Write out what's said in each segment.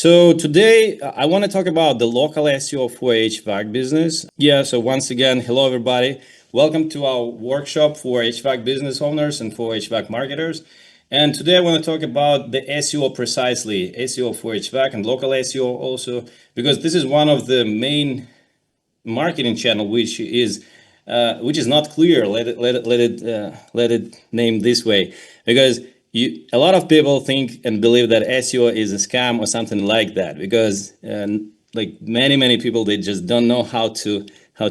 So today I want to talk about the local SEO for HVAC business. Yeah, so once again, hello everybody. Welcome to our workshop for HVAC business owners and for HVAC marketers. And today I want to talk about the SEO precisely, SEO for HVAC and local SEO also, because this is one of the main marketing channel which is not clear. Let it name this way, because a lot of people think and believe that SEO is a scam or something like that, because like many people, they just don't know how to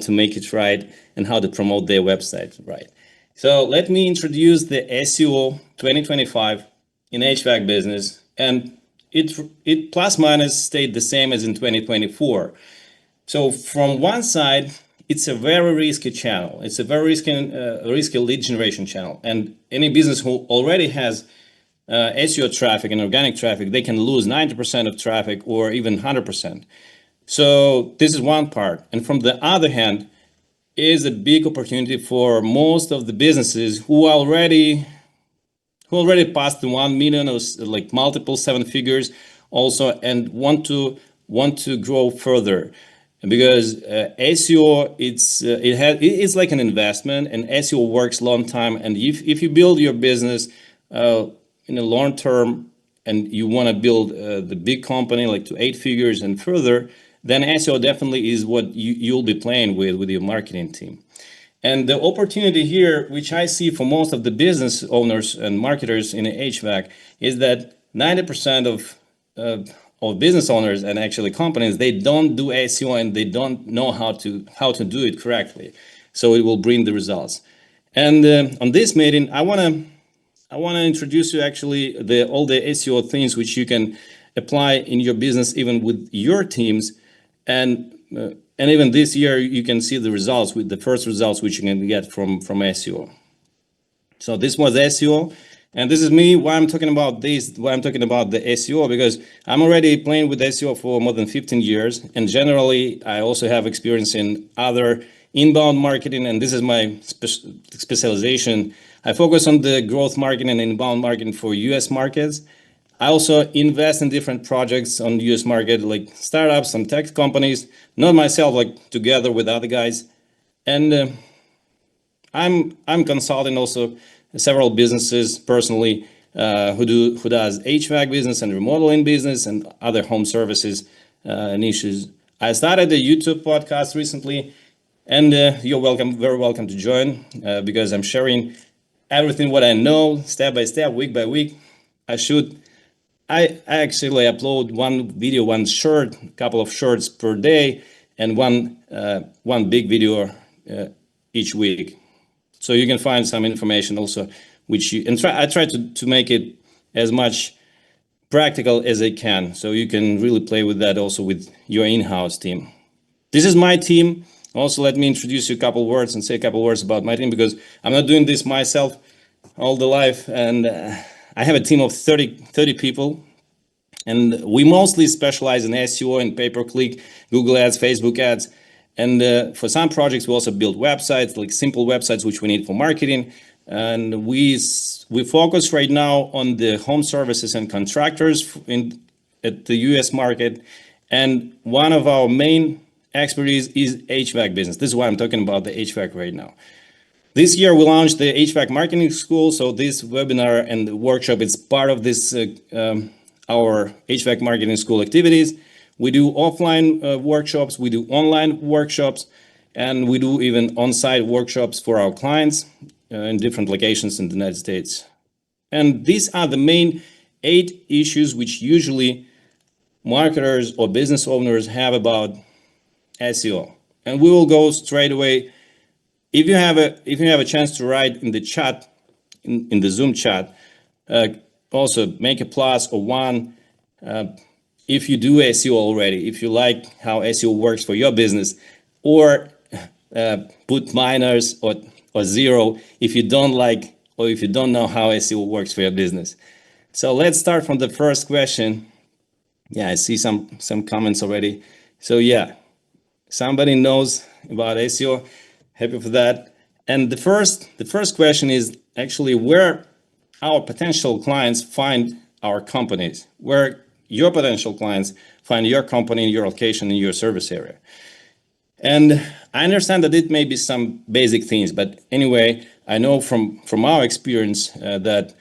make it right and how to promote their website right. So let me introduce the SEO 2025 in HVAC business, and it plus minus stayed the same as in 2024. So from one side, it's a very risky channel. It's a very risky lead generation channel. And any business who already has SEO traffic and organic traffic, they can lose 90% of traffic or even 100%. So this is one part. And from the other hand, is a big opportunity for most of the businesses who already passed the 1 million or like multiple seven figures also, and want to grow further. Because SEO, it's like an investment, and SEO works long time. And if you build your business in the long term, and you want to build the big company like to 8 figures and further, then SEO definitely is what you'll be playing with your marketing team. And the opportunity here, which I see for most of the business owners and marketers in HVAC, is that 90% of business owners and actually companies, they don't do SEO and they don't know how to do it correctly. So it will bring the results. And on this meeting, I want to introduce you actually all the SEO things which you can apply in your business, even with your teams. And even this year, you can see the results, with the first results which you can get from SEO. So this was SEO. And this is me, why I'm talking about this, why I'm talking about the SEO, because I'm already playing with SEO for more than 15 years. And generally, I also have experience in other inbound marketing, and this is my specialization. I focus on the growth marketing and inbound marketing for US markets. I also invest in different projects on the US market, like startups, some tech companies, not myself, like together with other guys. And I'm consulting also several businesses personally who does HVAC business and remodeling business and other home services niches. I started a YouTube podcast recently, and you're very welcome to join, because I'm sharing everything what I know, step by step, week by week. I actually upload one video, one short, couple of shorts per day, and one big video each week. So you can find some information also, which I try to make it as much practical as I can, so you can really play with that also with your in-house team. This is my team. Also, let me introduce you a couple words and say a couple words about my team, because I'm not doing this myself all the life, and I have a team of 30 people, and we mostly specialize in SEO and pay-per-click, Google ads, Facebook ads. And for some projects, we also build websites, like simple websites, which we need for marketing. And we focus right now on the home services and contractors at the US market. And one of our main expertise is HVAC business. This is why I'm talking about the HVAC right now. This year, we launched the HVAC marketing school. So this webinar and the workshop is part of this our HVAC marketing school activities. We do offline workshops, we do online workshops, and we do even on-site workshops for our clients in different locations in the United States. And these are the main 8 issues which usually marketers or business owners have about SEO. And we will go straight away. If you have a chance to write in the chat, in the Zoom chat, also make a plus or 1. If you do SEO already, if you like how SEO works for your business, or put minus or 0 if you don't like or if you don't know how SEO works for your business. So let's start from the first question. Yeah, I see some comments already. So yeah, somebody knows about SEO. Happy for that. And the first question is actually where our potential clients find our companies. Where your potential clients find your company in your location, in your service area. And I understand that it may be some basic things, but anyway, I know from our experience that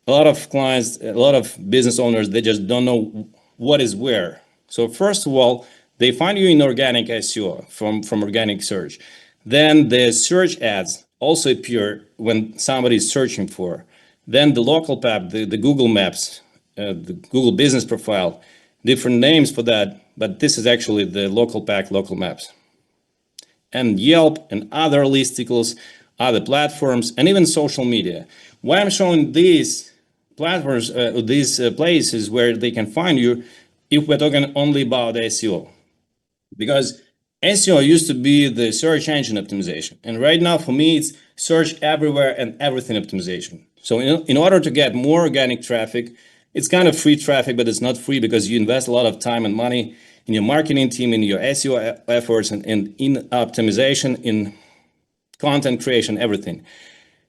a lot of clients, a lot of business owners, they just don't know what is where. So first of all, they find you in organic SEO from organic search. Then the search ads also appear when somebody is searching for. Then the local tab, the Google Maps, the Google Business Profile, different names for that, but this is actually the local pack, local maps. And Yelp and other listicles, other platforms, and even social media. Why I'm showing these platforms, these places where they can find you, if we're talking only about SEO. Because SEO used to be the search engine optimization. And right now, for me, it's search everywhere and everything optimization. So in order to get more organic traffic, it's kind of free traffic, but it's not free because you invest a lot of time and money in your marketing team, in your SEO efforts, and in optimization, in content creation, everything.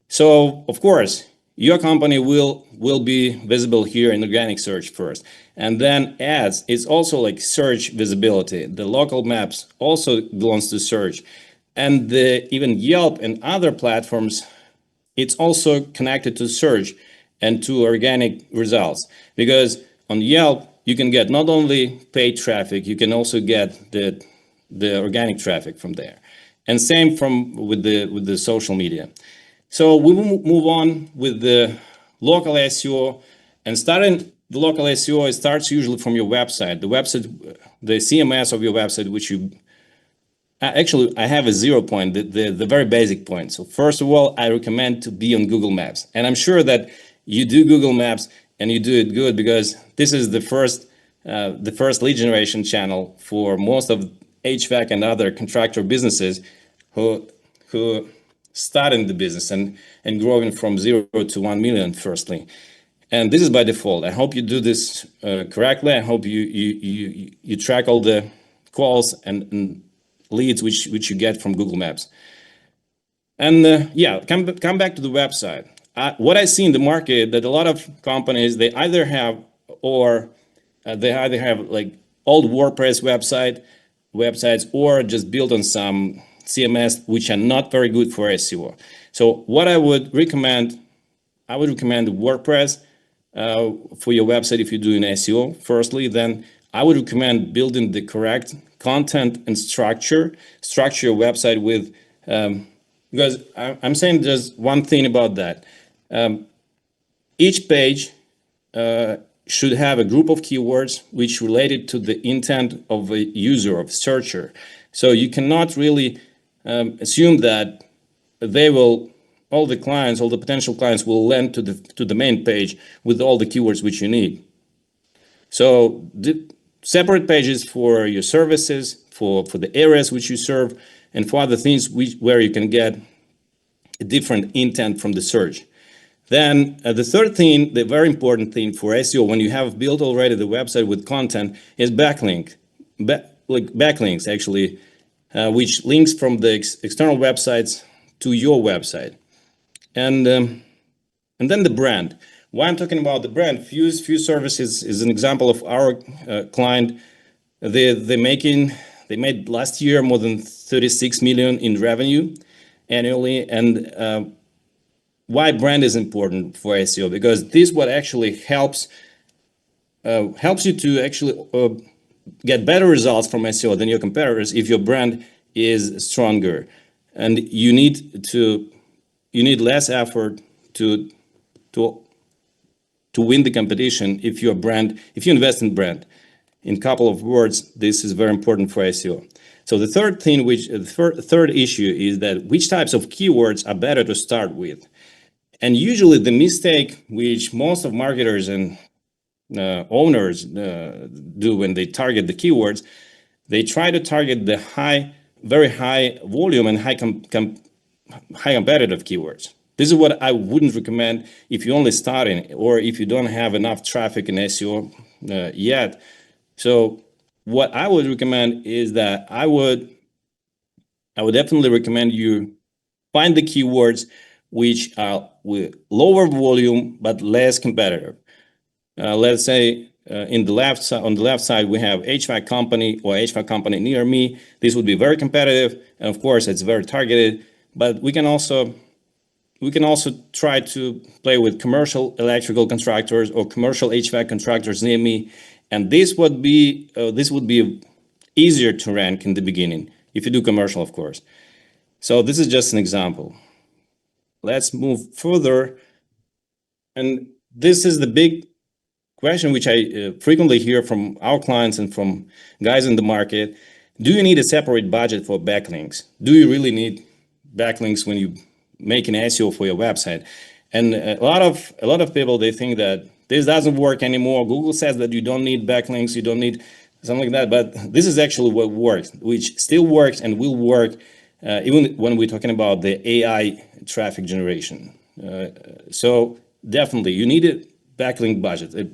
So, of course, your company will be visible here in organic search first. And then ads, it's also like search visibility. The local maps also belongs to search. And even Yelp and other platforms, it's also connected to search and to organic results. Because on Yelp, you can get not only paid traffic, you can also get the organic traffic from there. And same with the social media. So we will move on with the local SEO, and starting the local SEO, it starts usually from your website. The website, the CMS of your website, which you actually, I have a 0 point, the very basic point. So first of all, I recommend to be on Google Maps, and I'm sure that you do Google Maps and you do it good because this is the first lead generation channel for most of HVAC and other contractor businesses who starting the business and growing from 0 to 1 million firstly. And this is by default. I hope you do this correctly. I hope you track all the calls and leads which you get from Google Maps. And yeah, come back to the website. What I see in the market that a lot of companies, they either have like old WordPress websites or just built on some CMS which are not very good for SEO. So what I would recommend WordPress for your website if you're doing SEO. Firstly, then I would recommend building the correct content and structure your website with, because I'm saying just one thing about that. Each page should have a group of keywords which related to the intent of a user, of searcher. So you cannot really assume that all the potential clients will land to the main page with all the keywords which you need. So the separate pages for your services, for the areas which you serve, and for other things where you can get a different intent from the search. Then the third thing, the very important thing for SEO, when you have built already the website with content, is backlinks actually, which links from the external websites to your website. And then the brand. Why I'm talking about the brand? Fuse Services is an example of our client. They made last year more than 36 million in revenue annually. And why brand is important for SEO? Because this what actually helps you to actually get better results from SEO than your competitors if your brand is stronger, and you need less effort to win the competition if you invest in brand. In a couple of words, this is very important for SEO. So the third thing, third issue is that which types of keywords are better to start with. And usually the mistake which most of marketers and owners do when they target the keywords, they try to target the very high volume and high competitive keywords. This is what I wouldn't recommend if you're only starting or if you don't have enough traffic in SEO yet. So what I would recommend is that I would definitely recommend you find the keywords which are with lower volume but less competitive. Let's say in the left side, on the left side, we have HVAC company or HVAC company near me. This would be very competitive, and of course, it's very targeted. But we can also try to play with commercial electrical contractors or commercial HVAC contractors near me, and this would be easier to rank in the beginning if you do commercial, of course. So this is just an example. Let's move further, and this is the big question which I frequently hear from our clients and from guys in the market. Do you need a separate budget for backlinks? Do you really need backlinks when you make an SEO for your website? And a lot of people, they think that this doesn't work anymore. Google says that you don't need backlinks, you don't need something like that, but this is actually what works, which still works and will work even when we're talking about the AI traffic generation. So definitely you need a backlink budget, a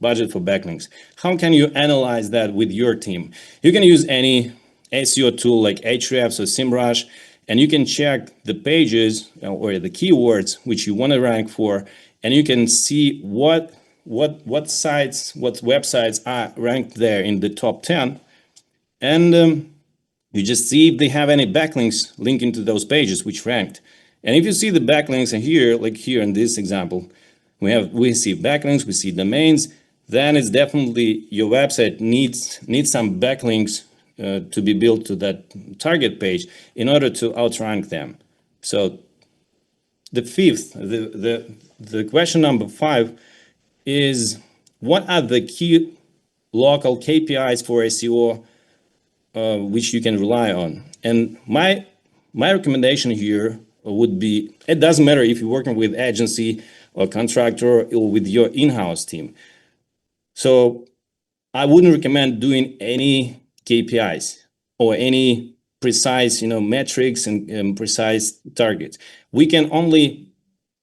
budget for backlinks. How can you analyze that with your team? You can use any SEO tool like Ahrefs or SEMrush, and you can check the pages or the keywords which you want to rank for, and you can see what sites, what websites are ranked there in the top 10, and you just see if they have any backlinks linking to those pages which ranked. And if you see the backlinks in here, like here in this example, we see backlinks, we see domains, then it's definitely your website needs some backlinks to be built to that target page in order to outrank them. So the fifth, the question number 5 is, what are the key local KPIs for SEO which you can rely on? And my recommendation here would be, it doesn't matter if you're working with agency or contractor or with your in-house team. So I wouldn't recommend doing any KPIs or any precise, metrics and precise targets. We can only,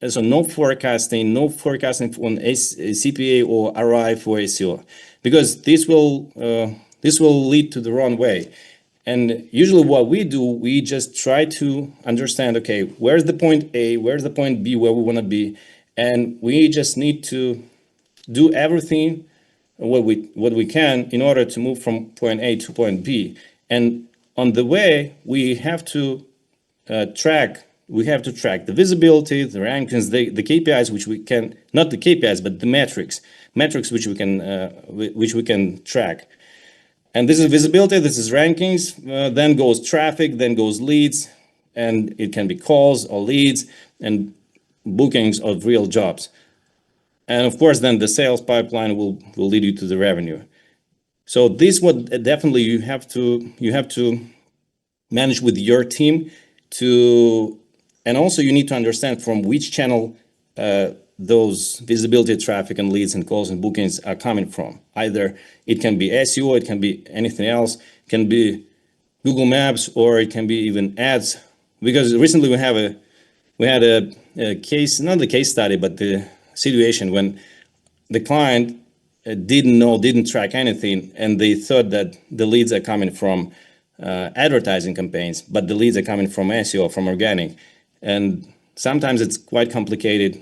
so no forecasting on CPA or ROI for SEO, because this will lead to the wrong way. And usually what we do, we just try to understand, okay, where's the point A, where's the point B, where we want to be, and we just need to do everything what we can in order to move from point A to point B. And on the way, we have to track the visibility, the rankings, the KPIs, which we can, not the KPIs, but the metrics which we can track. And this is visibility, this is rankings, then goes traffic, then goes leads, and it can be calls or leads and bookings of real jobs. And of course, then the sales pipeline will lead you to the revenue. So this what definitely you have to manage with your team and also you need to understand from which channel those visibility, traffic, and leads and calls and bookings are coming from. Either it can be SEO, it can be anything else, it can be Google Maps, or it can be even ads. Because recently we had a case, not the case study, but the situation when the client didn't track anything, and they thought that the leads are coming from advertising campaigns, but the leads are coming from SEO, from organic. And sometimes it's quite complicated,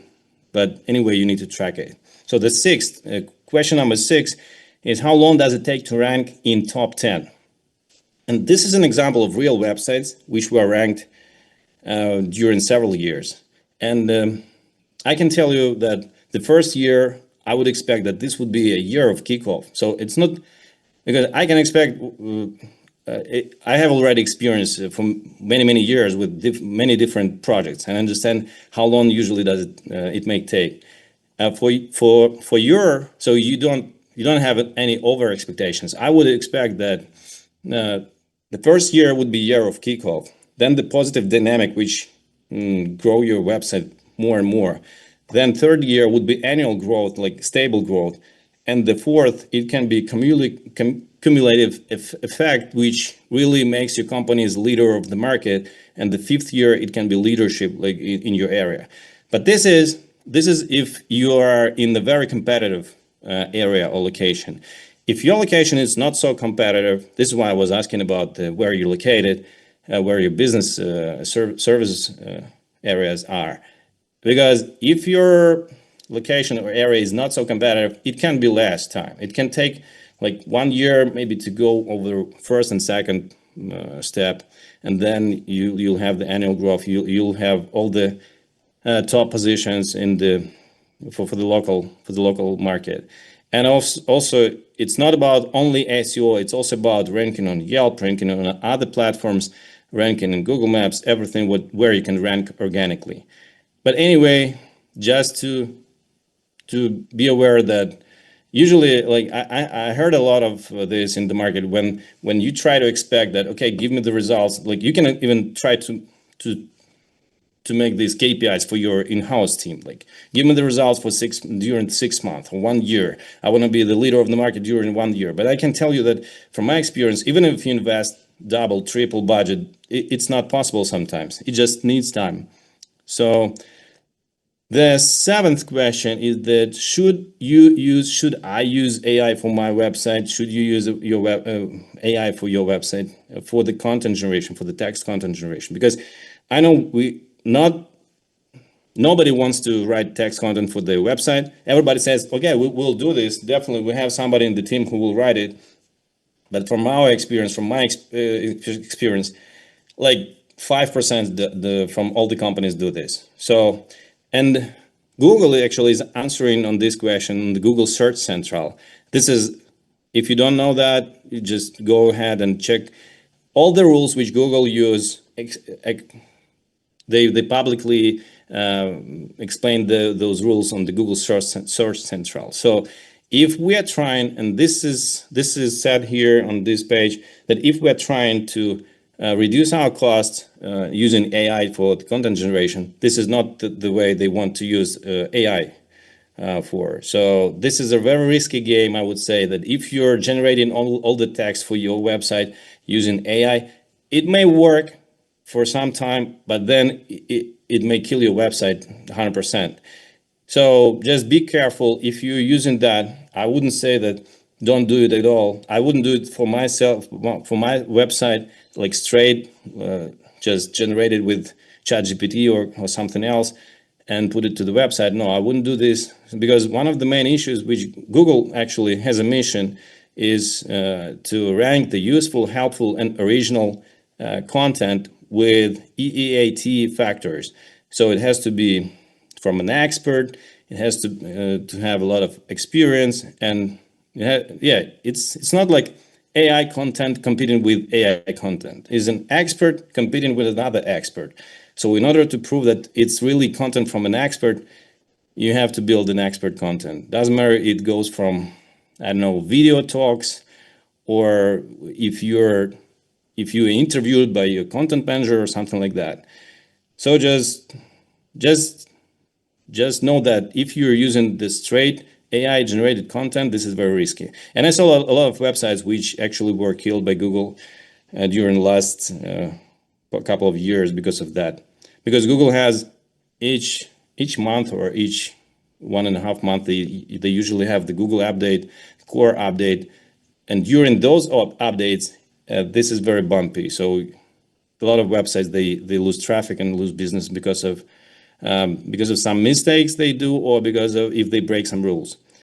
but anyway, you need to track it. So the sixth, question number 6 is, how long does it take to rank in top 10? And this is an example of real websites which were ranked during several years. And I can tell you that the first year, I would expect that this would be a year of kickoff. So it's not, because I can expect, I have already experienced from many years with many different projects, and understand how long usually does it may take. So you don't have any over expectations. I would expect that the first year would be year of kickoff, then the positive dynamic which grow your website more and more. Then third year would be annual growth, like stable growth. And the fourth, it can be cumulative effect, which really makes your company as leader of the market. And the fifth year, it can be leadership, like in your area. But this is if you are in the very competitive area or location. If your location is not so competitive, this is why I was asking about where you're located, where your business services areas are. Because if you're location or area is not so competitive, it can be less time. It can take like 1 year maybe to go over first and second step, and then you'll have the annual growth. You'll have all the top positions in the for the local market. And also it's not about only SEO, it's also about ranking on Yelp, ranking on other platforms, ranking in Google Maps, everything where you can rank organically. But anyway, just to be aware that usually, like I heard a lot of this in the market when you try to expect that, okay, give me the results. Like you can even try to make these KPIs for your in-house team. Like, give me the results for during 6 months or 1 year. I want to be the leader of the market during 1 year. But I can tell you that from my experience, even if you invest double, triple budget, it's not possible sometimes. It just needs time. So the seventh question is that should I use AI for my website? Should you use your AI for your website for the content generation, for the text content generation? Because I know nobody wants to write text content for their website. Everybody says, okay, we'll do this. Definitely, we have somebody in the team who will write it. But from our experience, from my experience, like 5% from all the companies do this. So, and Google actually is answering on this question in the Google Search Central. This is, if you don't know that, you just go ahead and check all the rules which Google use. They publicly explain those rules on the Google Search Central. So if we are trying, and this is said here on this page, that if we are trying to reduce our costs using AI for the content generation, this is not the way they want to use AI for. So this is a very risky game, I would say, that if you're generating all the text for your website using AI, it may work for some time, but then it may kill your website 100%. So just be careful if you're using that. I wouldn't say that don't do it at all. I wouldn't do it for myself, for my website, like straight, just generated with ChatGPT or something else and put it to the website. No, I wouldn't do this, because one of the main issues which Google actually has a mission is to rank the useful, helpful, and original content with EEAT factors. So it has to be from an expert. It has to have a lot of experience, and it's not like AI content competing with AI content. It's an expert competing with another expert. So in order to prove that it's really content from an expert, you have to build an expert content. Doesn't matter, it goes from, I don't know, video talks, or if you're interviewed by your content manager or something like that. So just know that if you're using the straight AI generated content, this is very risky. And I saw a lot of websites which actually were killed by Google during the last couple of years because of that. Because Google has each month or each 1.5 months, they usually have the Google update, core update, and during those updates, this is very bumpy. So a lot of websites they lose traffic and lose business because of some mistakes they do, or because of if they break some rules.